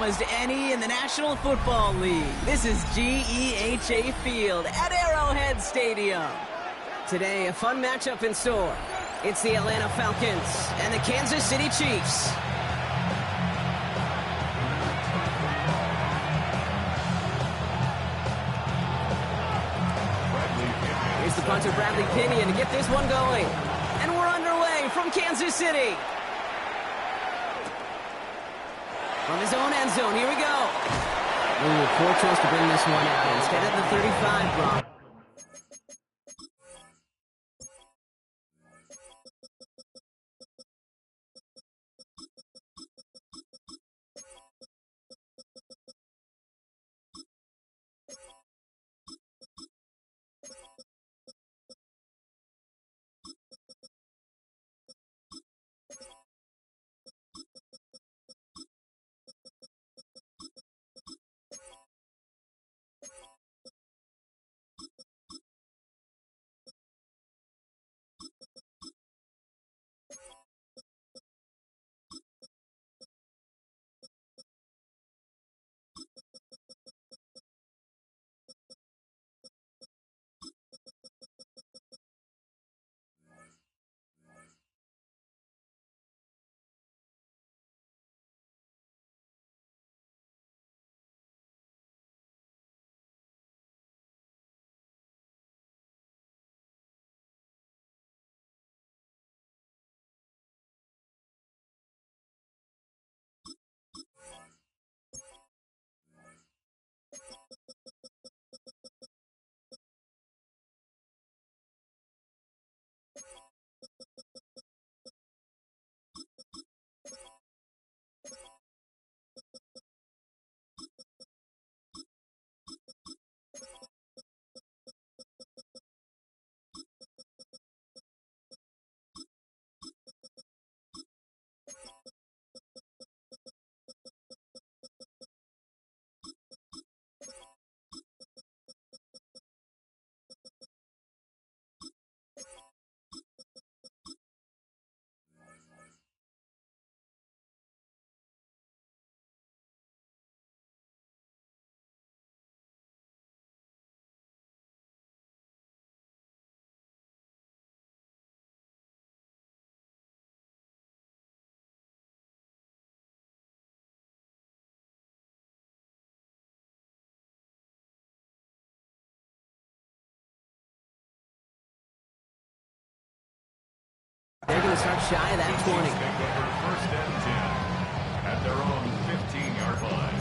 almost any in the National Football League. This is GEHA Field at Arrowhead Stadium. Today, a fun matchup in store. It's the Atlanta Falcons and the Kansas City Chiefs. Here's the punter, Bradley Pinion, to get this one going. And we're underway from Kansas City. From his own end zone, here we go. Ooh, poor choice to bring this one out instead of the 35 block. They're going to start shy of that 20. First and 10 at their own 15-yard line.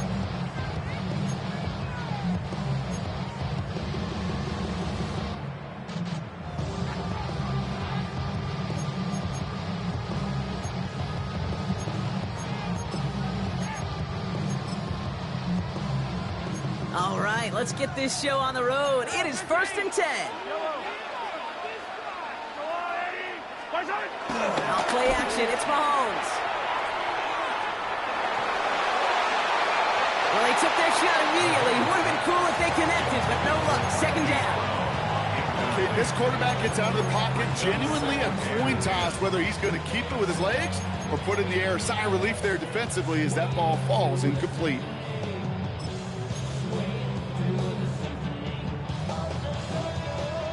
All right, let's get this show on the road. It is 1st and 10. Now play action, it's Mahomes. Well, they took their shot immediately. Would have been cool if they connected, but no luck. 2nd down. Okay, this quarterback gets out of the pocket, genuinely a coin toss whether he's going to keep it with his legs or put it in the air. Sigh of relief there defensively as that ball falls incomplete.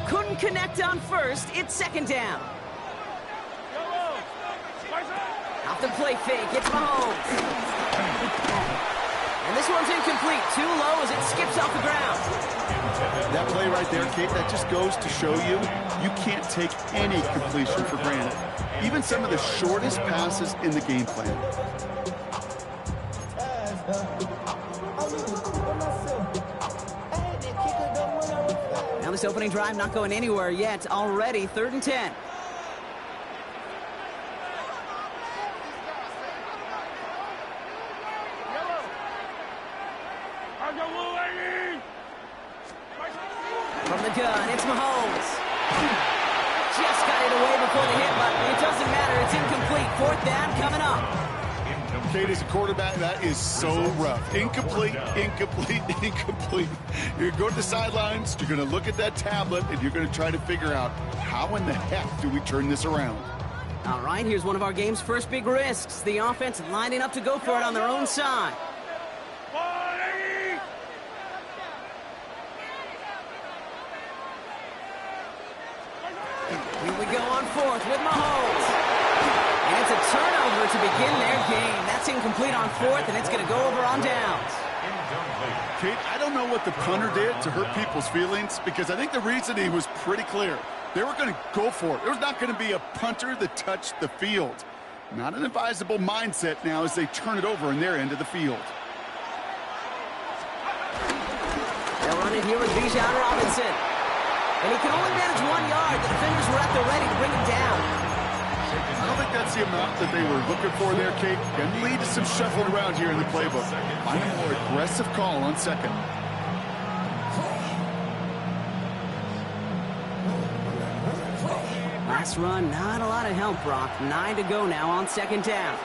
Couldn't connect on first. It's 2nd down. Off the play fake, it's Mahomes. And this one's incomplete. Too low as it skips off the ground. That play right there, Kate, that just goes to show you can't take any completion for granted. Even some of the shortest passes in the game plan. Now this opening drive not going anywhere yet. Already 3rd and 10. From the gun, it's Mahomes. Just got it away before the hit button. It doesn't matter. It's incomplete. 4th down coming up. Kate, as a quarterback, that is so rough. Incomplete, incomplete, incomplete. You're going to the sidelines, you're going to look at that tablet, and you're going to try to figure out how in the heck do we turn this around. All right, here's one of our game's first big risks. The offense lining up to go for it on their own side. Here we go on fourth with Mahomes. And it's a turnover to begin their game. That's incomplete on fourth, and it's going to go over on downs. Kate, I don't know what the punter did to hurt people's feelings, because I think the reasoning was pretty clear. They were going to go for it. There was not going to be a punter that touched the field. Not an advisable mindset now as they turn it over in their end of the field. They'll run it here with Bijan Robinson. And he can only manage 1 yard. The defenders were at the ready to bring him down. I don't think that's the amount that they were looking for there, Kate. Can lead to some shuffling around here in the playbook. Find a more aggressive call on second. Last run, not a lot of help, Brock. 9 to go now on second down.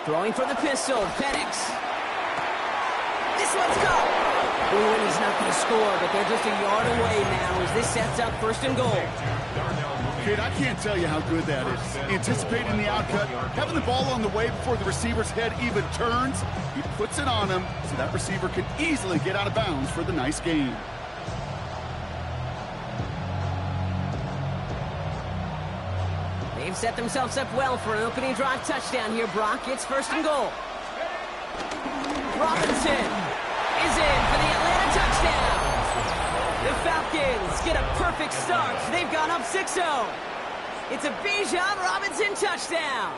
Throwing for the pistol, Penix. This one's caught. Ooh, and he's not going to score, but they're just a yard away now as this sets up first and goal. Kate, I can't tell you how good that is. Anticipating the outcut, having the ball on the way before the receiver's head even turns, he puts it on him so that receiver can easily get out of bounds for the nice gain. They've set themselves up well for an opening drive touchdown here, Brock. It's first and goal. Robinson is in for the Atlanta touchdown. The Falcons get a perfect start. They've gone up 6-0. It's a Bijan Robinson touchdown.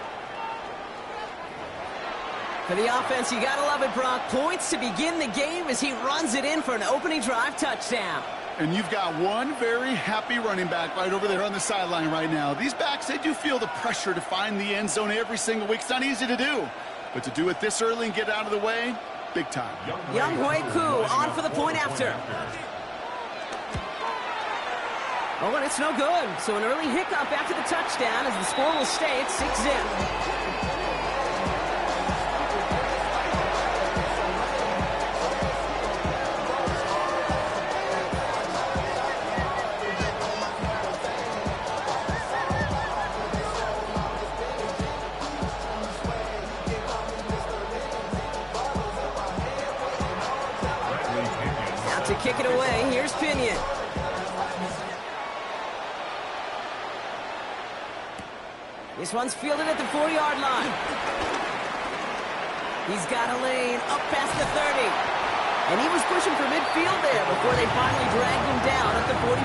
For the offense, you gotta love it, Brock. Points to begin the game as he runs it in for an opening drive touchdown. And you've got one very happy running back right over there on the sideline right now. These backs, they do feel the pressure to find the end zone every single week. It's not easy to do. But to do it this early and get out of the way, big time. Younghoe Koo on for the point after. Oh, and it's no good. So an early hiccup after the touchdown as the score will stay at 6-0. To kick it away, here's Pinion. This one's fielded at the 4-yard line. He's got a lane up past the 30. And he was pushing for midfield there before they finally dragged him down at the 45.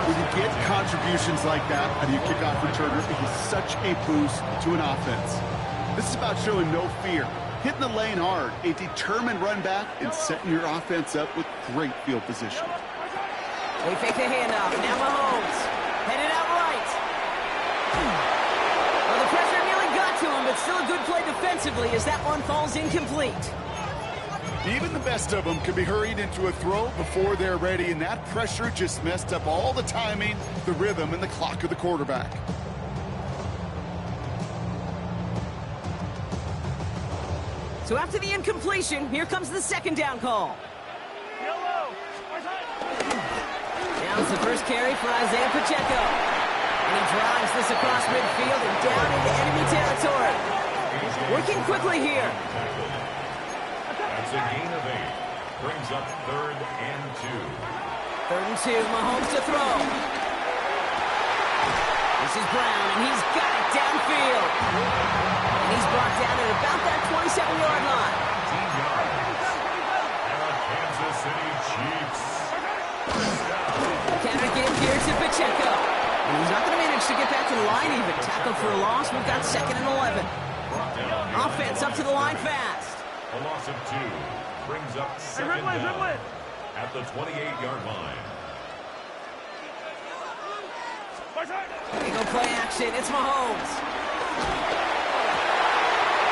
When you get contributions like that out of your kickoff returner, it is such a boost to an offense. This is about showing no fear. Hitting the lane hard, a determined run back, and setting your offense up with great field position. They fake the handoff. Now Mahomes headed out right. Well, the pressure nearly got to him, but still a good play defensively as that one falls incomplete. Even the best of them can be hurried into a throw before they're ready, and that pressure just messed up all the timing, the rhythm, and the clock of the quarterback. So after the incompletion, here comes the second down call. Now it's the first carry for Isaiah Pacheco. And he drives this across midfield and down into enemy territory. Working quickly here. That's a gain of 8. Brings up 3rd and 2. 3rd and 2, Mahomes to throw. This is Brown, and he's got it downfield. And he's brought down at about that 27-yard line. 18 yards. And the Kansas City Chiefs. Counter give here to Pacheco. And he's not going to manage to get back to the line even. Tackle for a loss. We've got 2nd and 11. Offense up to the line fast. A loss of 2. Brings up 2nd down at the 28-yard line. They go play action. It's Mahomes.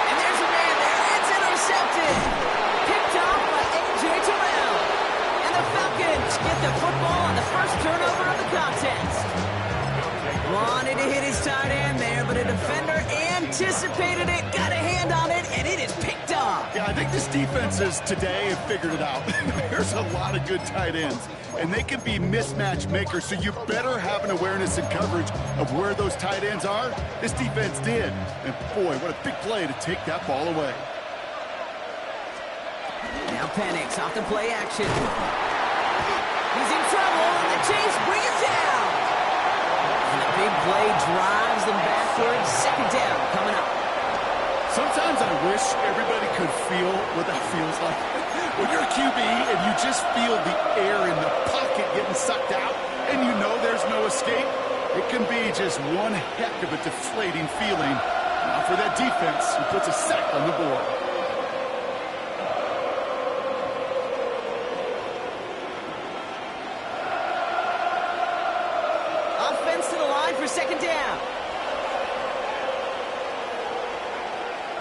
And there's a man there. It's intercepted. Picked off by A.J. Terrell. And the Falcons get the football on the first turnover of the contest. Wanted to hit his tight end there, but a defender anticipated it, got a hand on it, and it is picked off. Yeah, I think this defenses today have figured it out. There's a lot of good tight ends, and they can be mismatch makers, so you better have an awareness and coverage of where those tight ends are. This defense did. And boy, what a big play to take that ball away. Now Penix off the play action. He's in trouble, and the Chiefs bring him down. And the big play drives them backwards. Second down coming up. Sometimes I wish everybody could feel what that feels like. When you're a QB and you just feel the air in the pocket getting sucked out and you know there's no escape, it can be just one heck of a deflating feeling. Now for that defense, who puts a sack on the board. Offense to the line for second down.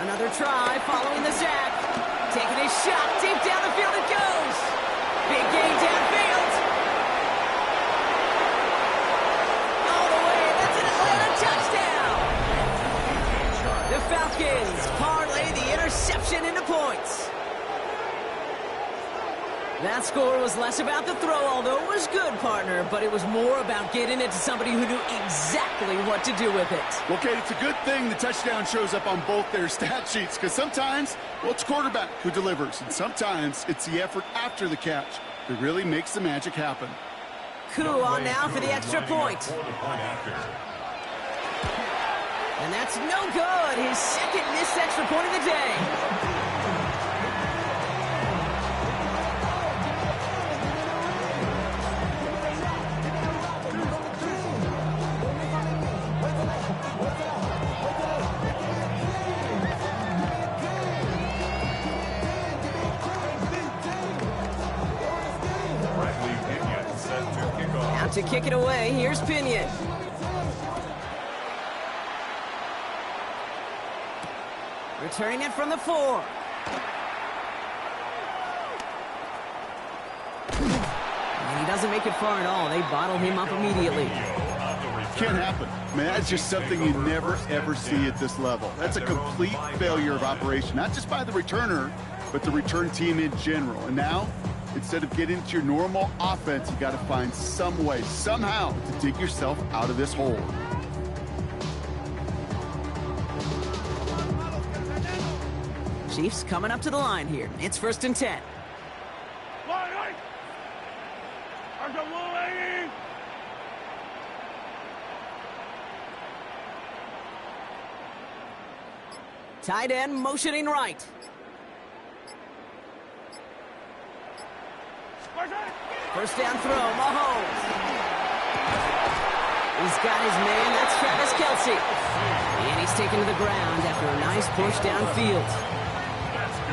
Another try following the sack. Taking a shot deep down the field it goes. Big gain downfield. All the way, that's an Atlanta touchdown. The Falcons parlay the interception into points. That score was less about the throw, although it was good, partner, but it was more about getting it to somebody who knew exactly what to do with it. Well, Kate, it's a good thing the touchdown shows up on both their stat sheets, because sometimes, well, it's quarterback who delivers, and sometimes it's the effort after the catch that really makes the magic happen. Coup on now for the extra point. And that's no good. His second missed extra point of the day. To kick it away, here's Pinion. Returning it from the 4. And he doesn't make it far at all. They bottle him up immediately. Can't happen. I mean, that's just something you never, ever see at this level. That's a complete failure of operation, not just by the returner, but the return team in general. And now, instead of getting into your normal offense, you got to find some way, somehow, to dig yourself out of this hole. Chiefs coming up to the line here. It's 1st and 10. Tight end motioning right. First down throw, Mahomes. He's got his man, that's Travis Kelce. And he's taken to the ground after a nice push downfield.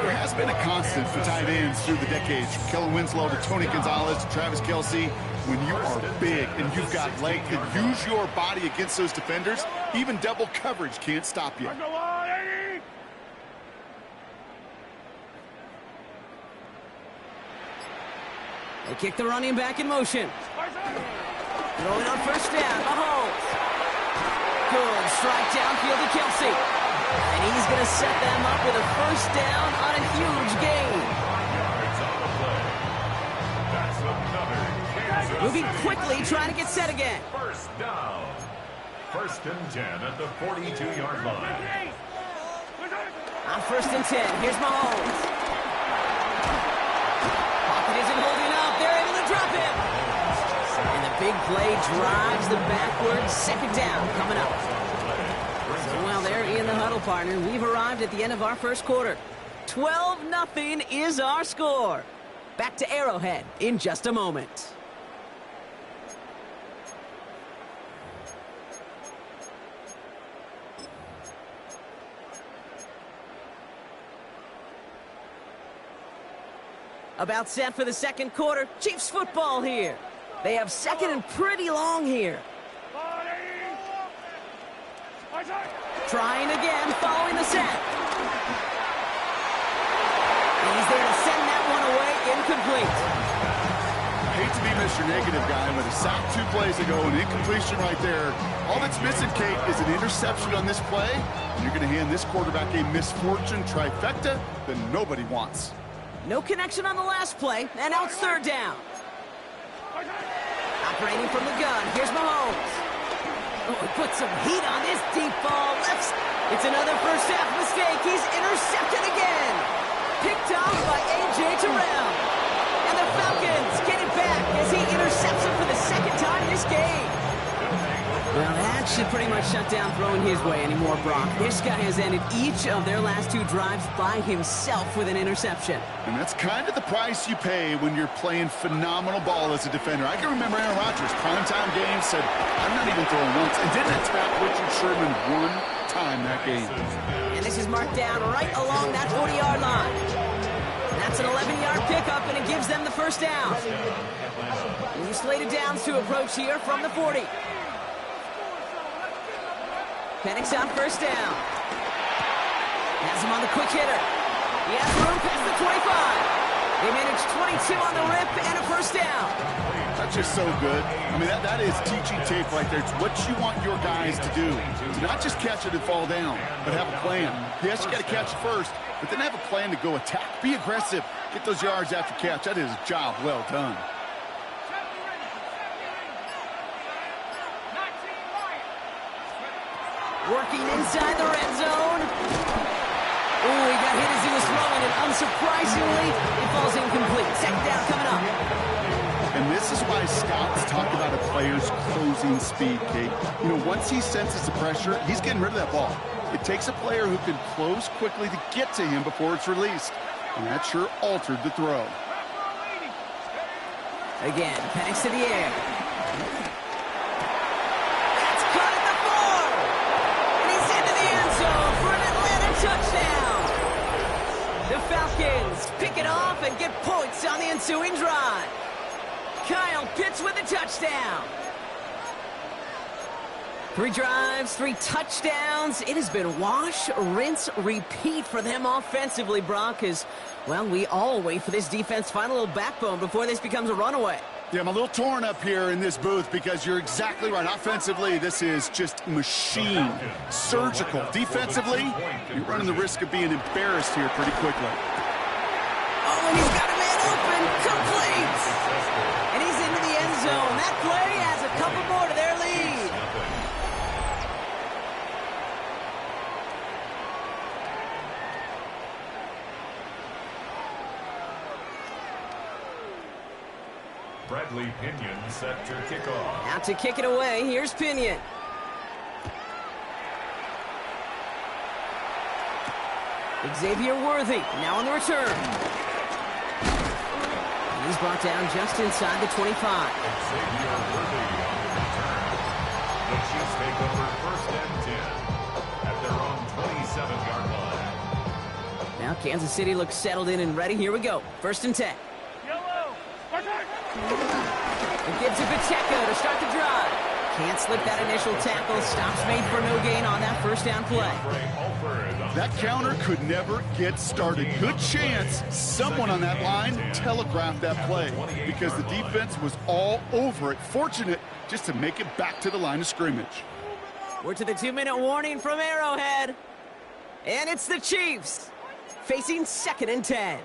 There has been a constant for tight ends through the decades, from Kellen Winslow to Tony Gonzalez to Travis Kelce. When you are big and you've got leg to use your body against those defenders, even double coverage can't stop you. They kick the running back in motion. Throwing on first down, Mahomes. Good strike downfield to Kelce. And he's going to set them up with a first down on a huge gain. Moving quickly, trying to get set again. First down. 1st and 10 at the 42-yard line. On 1st and 10, here's Mahomes. Pocket isn't holding up. They're able to drop him. And the big play drives them backwards. Second down coming up. So while they're in the huddle, partner, we've arrived at the end of our first quarter. 12-0 is our score. Back to Arrowhead in just a moment. About set for the second quarter. Chiefs football here. They have second and pretty long here. Trying again, following the sack. And he's there to send that one away, incomplete. I hate to be Mr. Negative guy, but a sack 2 plays ago, an incompletion right there. All that's missing, Kate, is an interception on this play. And you're going to hand this quarterback a misfortune trifecta that nobody wants. No connection on the last play, and now it's third down. Operating from the gun, here's Mahomes. Oh, he put some heat on this deep ball. It's another first half mistake. He's intercepted again. Picked off by A.J. Terrell. this game. Well, that should pretty much shut down throwing his way anymore, Brock. This guy has ended each of their last 2 drives by himself with an interception. And that's kind of the price you pay when you're playing phenomenal ball as a defender. I can remember Aaron Rodgers, primetime game, said, I'm not even throwing once, and didn't attack Richard Sherman one time that game. And this is marked down right along that 40-yard line. That's an 11-yard pickup, and it gives them the first down. New slated downs to approach here from the 40. Penix on first down. Has him on the quick hitter. He has room past the 25. They manage 22 on the rip and a first down. That's just so good. I mean, that is teaching tape right there. It's what you want your guys to do. To not just catch it and fall down, but have a plan. Yes, you got to catch it first, but then have a plan to go attack. Be aggressive. Get those yards after catch. That is a job well done. Working inside the red zone. Ooh, he got hit as he was throwing, and unsurprisingly, it falls incomplete. Second down coming up. And this is why scouts talk about a player's closing speed, Kate. You know, once he senses the pressure, he's getting rid of that ball. It takes a player who can close quickly to get to him before it's released. And that sure altered the throw. Again, Penix to the air. Touchdown! The Falcons pick it off and get points on the ensuing drive. Kyle Pitts with a touchdown. 3 drives, 3 touchdowns. It has been wash, rinse, repeat for them offensively, Brock, as, well, we all wait for this defense to find a little backbone before this becomes a runaway. Yeah, I'm a little torn up here in this booth because you're exactly right. Offensively, this is just machine, surgical. Defensively, you're running the risk of being embarrassed here pretty quickly. Oh, and he's got a man open, complete! And he's into the end zone. That play has a couple more to their lead. Bradley Pinion set to kick off. Out to kick it away, here's Pinion. Xavier Worthy now on the return. And he's brought down just inside the 25. Xavier Worthy on the return. The Chiefs take over 1st and 10 at their own 27-yard line. Now Kansas City looks settled in and ready. Here we go. 1st and 10. It gives it Pacheco to start the drive. Can't slip that initial tackle. Stops made for no gain on that first down play. That counter could never get started. Good chance someone on that line telegraphed that play because the defense was all over it. Fortunate just to make it back to the line of scrimmage. We're to the 2-minute warning from Arrowhead. And it's the Chiefs facing 2nd and 10.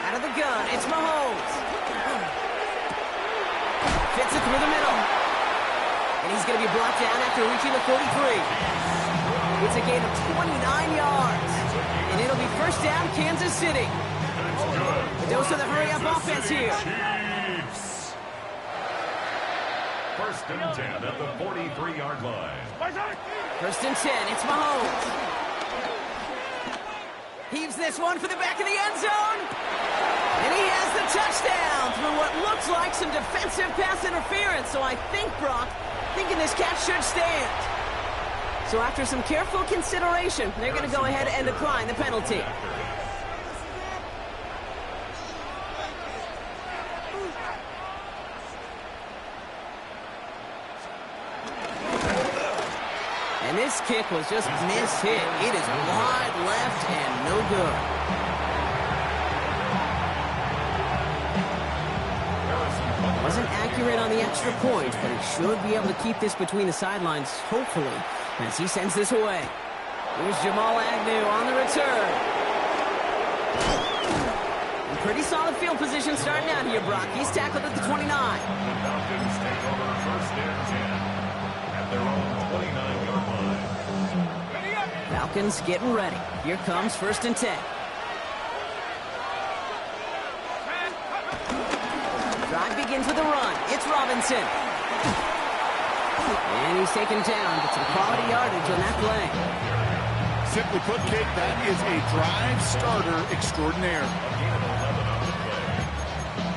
Out of the gun, it's Mahomes. Fits it through the middle. And he's going to be brought down after reaching the 43. It's a gain of 29 yards. And it'll be 1st down, Kansas City. A dose of the hurry-up offense here. Chiefs. 1st and 10 at the 43-yard line. 1st and 10, it's Mahomes. Heaves this one for the back of the end zone. And he has the touchdown through what looks like some defensive pass interference. So I think, Brock, thinking this catch should stand. So after some careful consideration, they're going to go ahead and decline the penalty. And this kick was just mishit. It is wide left and no good. Wasn't accurate on the extra point, but he should be able to keep this between the sidelines, hopefully, as he sends this away. Here's Jamal Agnew on the return. And Pretty solid field position starting out here, Brock. He's tackled at the 29. The Falcons take over first and 10 at their own 29-yard line. Falcons getting ready. Here comes first and 10. Drive begins with a run. It's Robinson. And he's taken down, but some quality yardage on that play. Simply put, Kate, that is a drive starter extraordinaire. A gain of 11 on the play.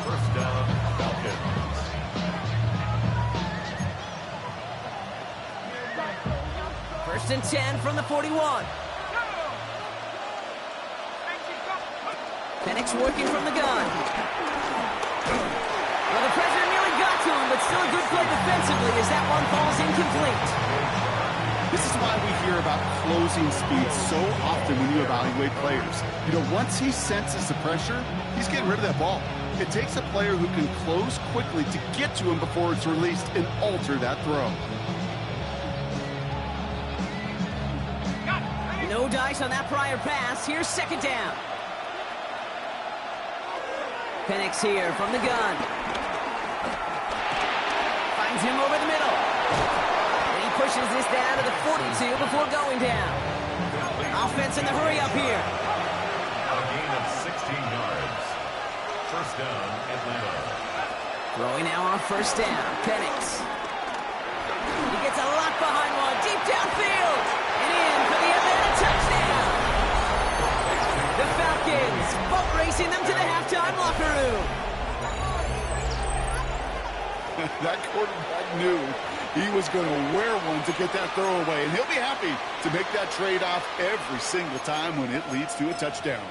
First down, Falcons. First and 10 from the 41. Penix working from the gun. Well, the pressure nearly got to him, but still a good play defensively as that one falls incomplete. This is why we hear about closing speed so often when you evaluate players. You know, once he senses the pressure, he's getting rid of that ball. It takes a player who can close quickly to get to him before it's released and alter that throw. No dice on that prior pass. Here's second down. Penix here from the gun. Finds him over the middle. And he pushes this down to the 42 before going down. Offense in the hurry up here. A gain of 16 yards. First down, Atlanta. Throwing now on first down. Penix. He gets a lot behind one. Deep downfield. And in for the Atlanta touchdown. The Falcons boat racing them to the halftime locker room. That quarterback knew he was going to wear one to get that throw away, and he'll be happy to make that trade-off every single time when it leads to a touchdown.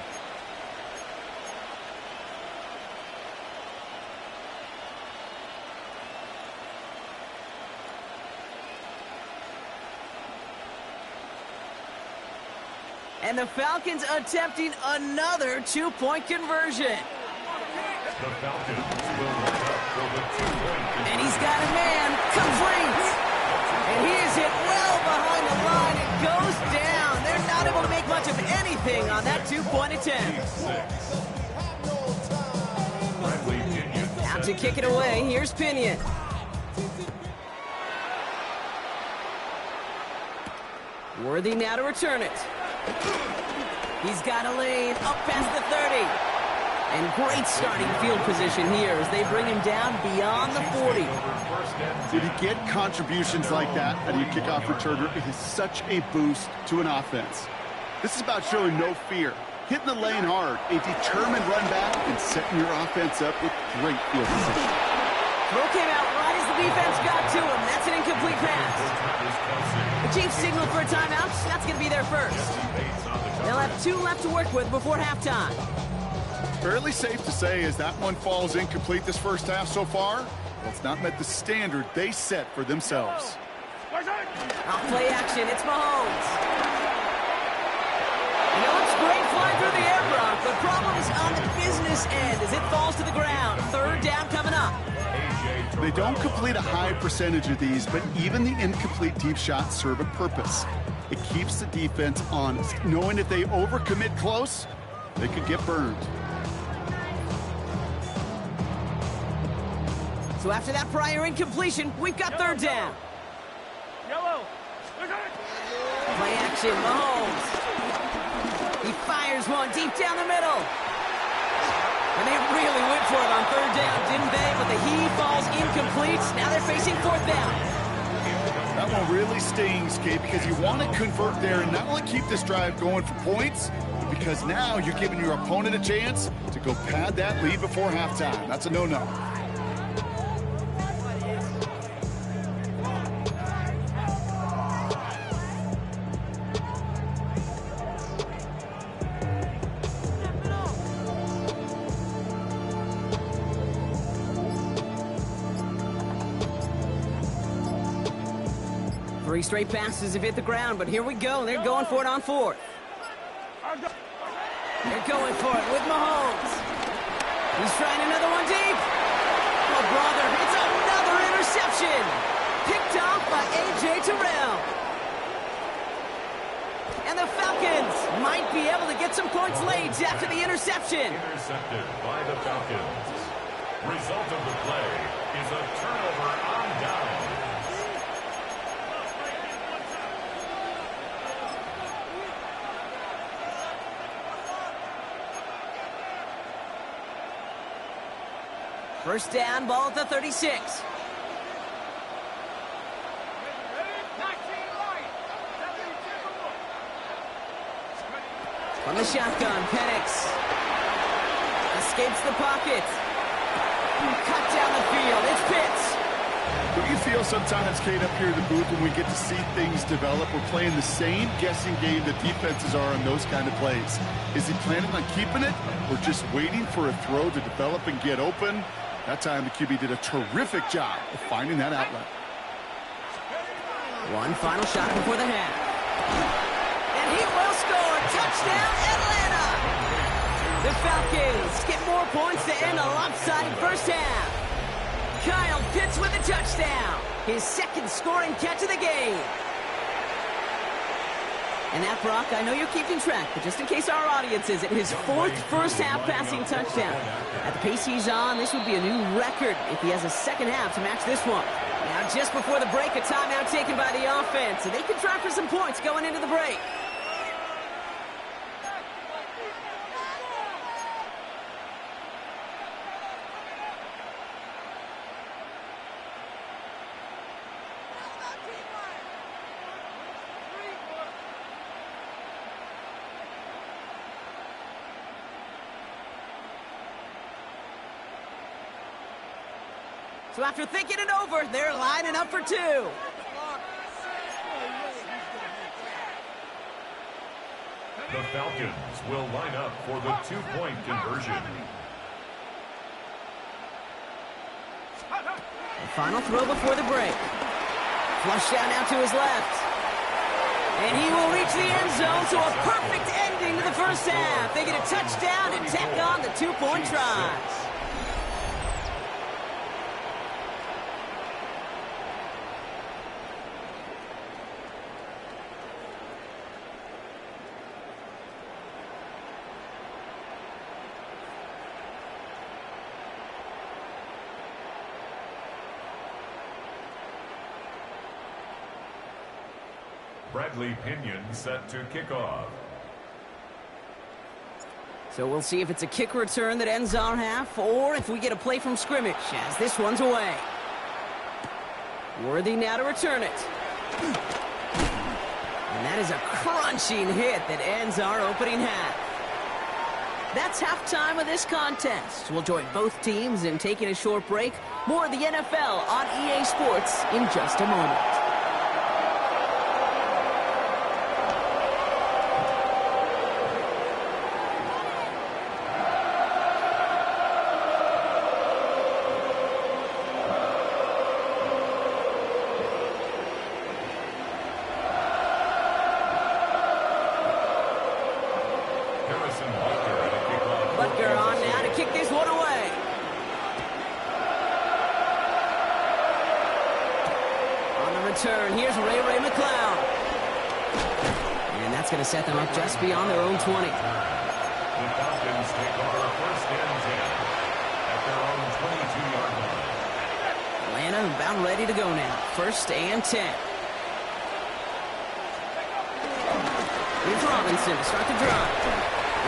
And the Falcons attempting another two-point conversion. The Falcons will line up for the 2-point conversion. And he's got a man, complete. And he is hit well behind the line. It goes down. They're not able to make much of anything on that two-point attempt. Out to kick it away. Here's Pinion. Worthy now to return it. He's got a lane up past the 30. And great starting field position here as they bring him down beyond the 40. Did he get contributions like that out of your kickoff returner? It is such a boost to an offense. This is about showing no fear, hitting the lane hard, a determined run back, and setting your offense up with great field position. Throw came out right as the defense got to him. That's an incomplete pass. The Chiefs signal for a timeout. That's going to be their first. They'll have 2 left to work with before halftime. Fairly safe to say as that one falls incomplete this first half so far, well, it's not met the standard they set for themselves. Off play action, it's Mahomes. He looks great flying through the air, Brock, but problems on the business end as it falls to the ground. Third down coming up. They don't complete a high percentage of these, but even the incomplete deep shots serve a purpose. It keeps the defense honest, knowing if they overcommit close, they could get burned. So after that prior incompletion, we've got third down. Play action, Mahomes. He fires one deep down the middle. And they really went for it on third down, didn't they? But the he falls incomplete. Now they're facing fourth down. That one really stings, Kate, because you want to convert there and not only keep this drive going for points, but because now you're giving your opponent a chance to go pad that lead before halftime. That's a no-no. 3 straight passes have hit the ground, but here we go. They're going for it on fourth. They're going for it with Mahomes. He's trying another one deep. Oh, brother, it's another interception. Picked off by A.J. Terrell. And And the Falcons might be able to get some points late after the interception. Intercepted by the Falcons. Result of the play is a turnover on down. First down, ball at the 36. From the shotgun, Penix escapes the pocket. Cut down the field. It's Pitts. What you feel sometimes, Kate, up here in the booth when we get to see things develop, we're playing the same guessing game that defenses are on those kind of plays. Is he planning on keeping it or just waiting for a throw to develop and get open? That time the QB did a terrific job of finding that outlet. One final shot before the half. And he will score. Touchdown, Atlanta! The Falcons get more points to end a lopsided first half. Kyle Pitts with a touchdown. His second scoring catch of the game. And that, Brock, I know you're keeping track, but just in case our audience isn't, his fourth first-half passing touchdown. At the pace he's on, this would be a new record if he has a second half to match this one. Now, just before the break, a timeout taken by the offense, and they can try for some points going into the break. So after thinking it over, they're lining up for two. The Falcons will line up for the two-point conversion. The final throw before the break. Flush down now to his left. And he will reach the end zone, so a perfect ending to the first half. They get a touchdown and tack on the two-point try. Bradley Pinion set to kick off. So we'll see if it's a kick return that ends our half, or if we get a play from scrimmage, as this one's away. Worthy now to return it. And that is a crunching hit that ends our opening half. That's halftime of this contest. We'll join both teams in taking a short break. More of the NFL on EA Sports in just a moment. Here's Ray McLeod. And that's going to set them up just beyond their own 20. The Falcons take over first and 10 at their own 22-yard line. Atlanta about ready to go now. First and 10. Here's Robinson to start the drive.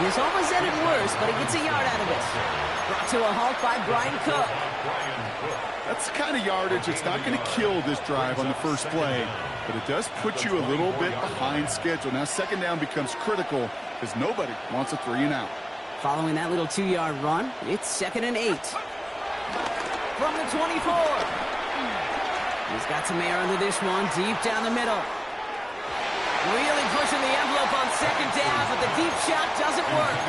And this almost ended worse, but he gets a yard out of it. Brought to a halt by Brian Cook. That's the kind of yardage that's not going to kill this drive on the first play, but it does put you a little bit behind schedule. Now second down becomes critical because nobody wants a 3 and out. Following that little 2-yard run, it's 2nd and 8. From the 24. He's got some air under this one, deep down the middle. Really pushing the envelope on second down, but the deep shot doesn't work.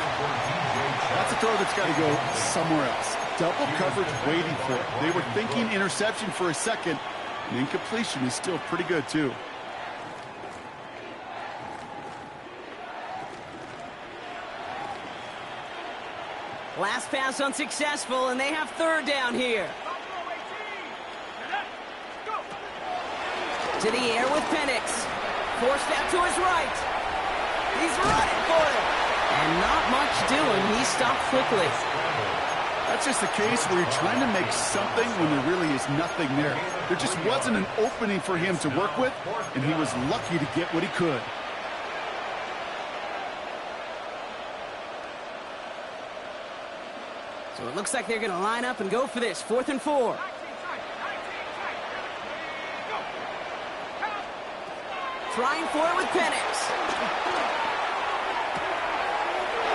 That's a throw that's got to go somewhere else. Double coverage waiting for it. They were thinking interception for a second. And incompletion is still pretty good, too. Last pass unsuccessful, and they have third down here. To the air with Penix. Forced out to his right. much doing, he stopped quickly. That's just the case where you're trying to make something when there really is nothing there. There just wasn't an opening for him to work with, and he was lucky to get what he could. So it looks like they're going to line up and go for this. 4th and 4. Trying for it with Penix.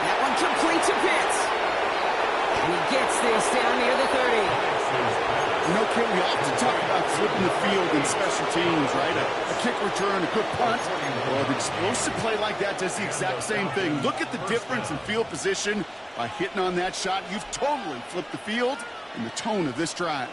That one complete to Pitts. And he gets this down near the 30. You know, Kit, we often talk about flipping the field in special teams, right? A kick return, a good punt. Well, the explosive play like that does the exact same thing. Look at the difference in field position. By hitting on that shot, you've totally flipped the field and the tone of this drive.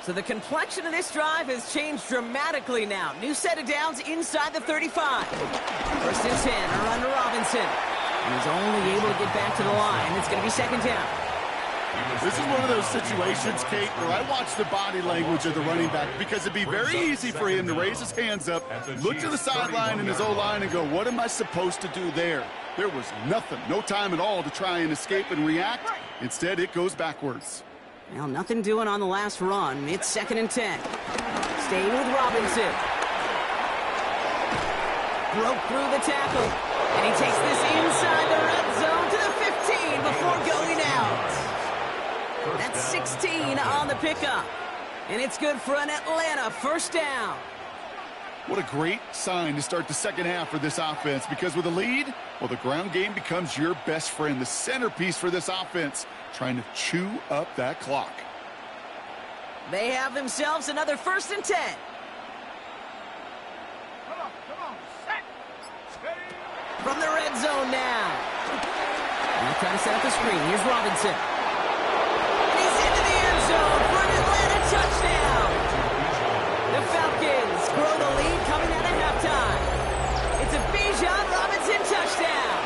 So the complexion of this drive has changed dramatically now. New set of downs inside the 35. 1st and 10, a run to Robinson. And he's only able to get back to the line. It's going to be 2nd down. This is one of those situations, Kate, where I watch the body language of the running back because it'd be very easy for him to raise his hands up, look to the sideline and his O-line and go, what am I supposed to do there? There was nothing, no time at all to try and escape and react. Instead, it goes backwards. Well, nothing doing on the last run. It's 2nd and 10. Staying with Robinson. Broke through the tackle. And he takes this inside the red zone to the 15 before going out. That's 16 on the pickup. And it's good for an Atlanta 1st down. What a great sign to start the second half for this offense, because with a lead, well, the ground game becomes your best friend, the centerpiece for this offense, trying to chew up that clock. They have themselves another 1st and 10. From the red zone now. And they're trying to set up a screen. Here's Robinson. And he's into the end zone for an Atlanta touchdown. The Falcons grow the lead coming out of halftime. It's a Bijan Robinson touchdown.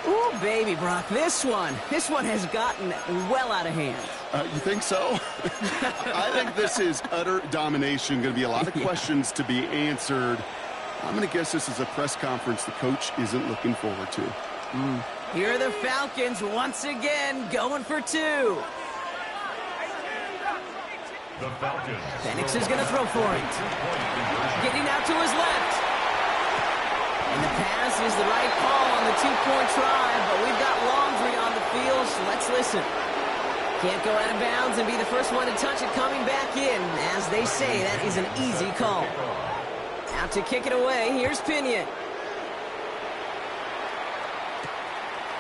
Ooh, baby, Brock, this one has gotten well out of hand. You think so? I think this is utter domination. Going to be a lot of questions to be answered. I'm going to guess this is a press conference the coach isn't looking forward to. Here are the Falcons once again going for 2. The Falcons. Penix is going to throw for it. Getting out to his left. And the pass is the right call on the 2-point try, but we've got laundry on the field, so let's listen. Can't go out of bounds and be the first one to touch it coming back in. As they say, that is an easy call. Out to kick it away, here's Pinion.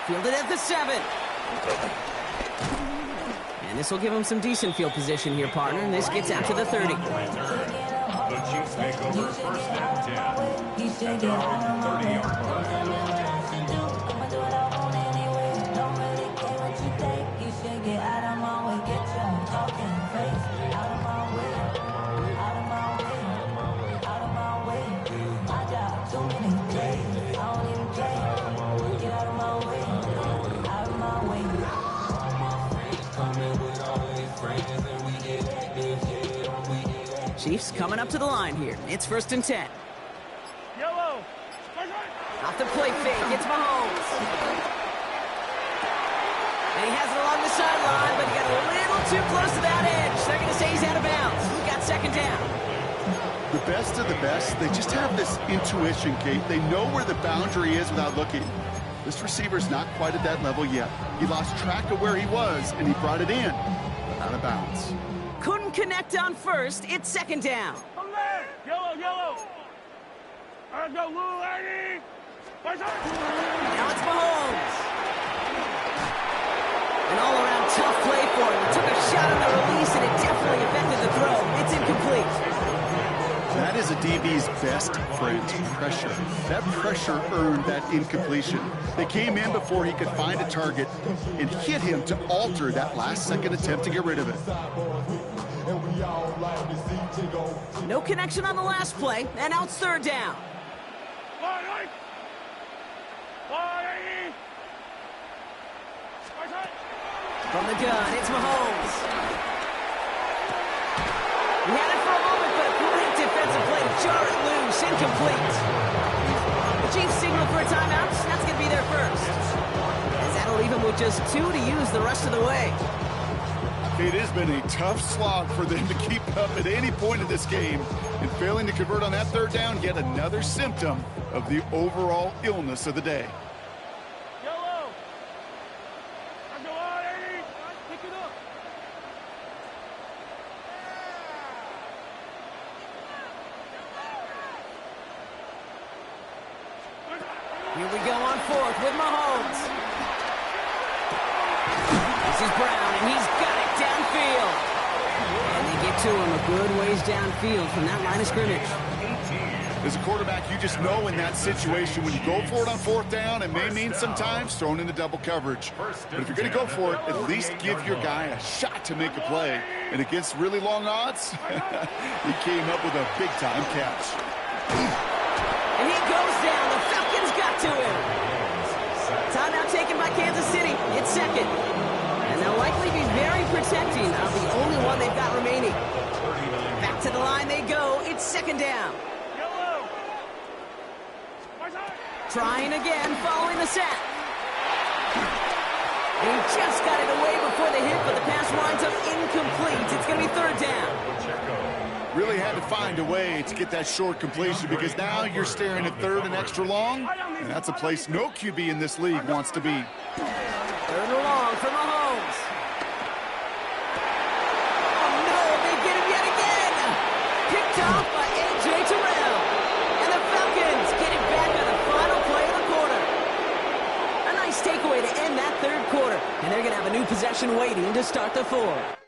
Fielded at the 7. And this will give him some decent field position here, partner. And this gets out to the 30. The Chiefs take over 1st and 10 at their own 30-yard line. Chiefs coming up to the line here. It's 1st and 10. Yellow. Off the play fake, it's Mahomes. And he has it along the sideline, but he got a little too close to that edge. They're going to say he's out of bounds. We've got 2nd down. The best of the best, they just have this intuition, Kate. They know where the boundary is without looking. This receiver's not quite at that level yet. He lost track of where he was, and he brought it in, but out of bounds. Couldn't connect on 1st. It's 2nd down. Yellow, yellow. Let's go, Lou, lady. Now it's Mahomes. An all-around tough play for him. He took a shot on the release, and it definitely affected the throw. It's incomplete. That is a DB's best friend, pressure. That pressure earned that incompletion. They came in before he could find a target and hit him to alter that last-second attempt to get rid of it. No connection on the last play, and now it's 3rd down. From the gun, it's Mahomes. He had it for a moment, but a great defensive play to jar it loose. Incomplete. The Chiefs signal for a timeout. That's going to be their first. As that'll leave him with just 2 to use the rest of the way. It has been a tough slog for them to keep up at any point in this game. And failing to convert on that third down, yet another symptom of the overall illness of the day. Yellow. Go on, Eddie. Pick it up. Here we go on fourth with Mahomes. This is Brown, and he's got it downfield. And they get to him a good ways downfield from that line of scrimmage. As a quarterback, you just know in that situation when you go for it on fourth down, it may mean sometimes throwing into double coverage. But if you're going to go for it, at least give your guy a shot to make a play. And against really long odds, he came up with a big-time catch. And he goes down. The Falcons got to him. Timeout taken by Kansas City. It's second. And they'll likely be very protecting of the only one they've got remaining. Back to the line they go. It's second down. Yellow. Trying again, following the sack. He just got it away before the hit, but the pass winds up incomplete. It's going to be third down. Really had to find a way to get that short completion because now you're staring at third and extra long. And that's a place no QB in this league wants to be. Third and long for Mahomes. Oh, no, they get him yet again. Picked off by A.J. Terrell. And the Falcons get it back on the final play of the quarter. A nice takeaway to end that third quarter. And they're going to have a new possession waiting to start the fourth.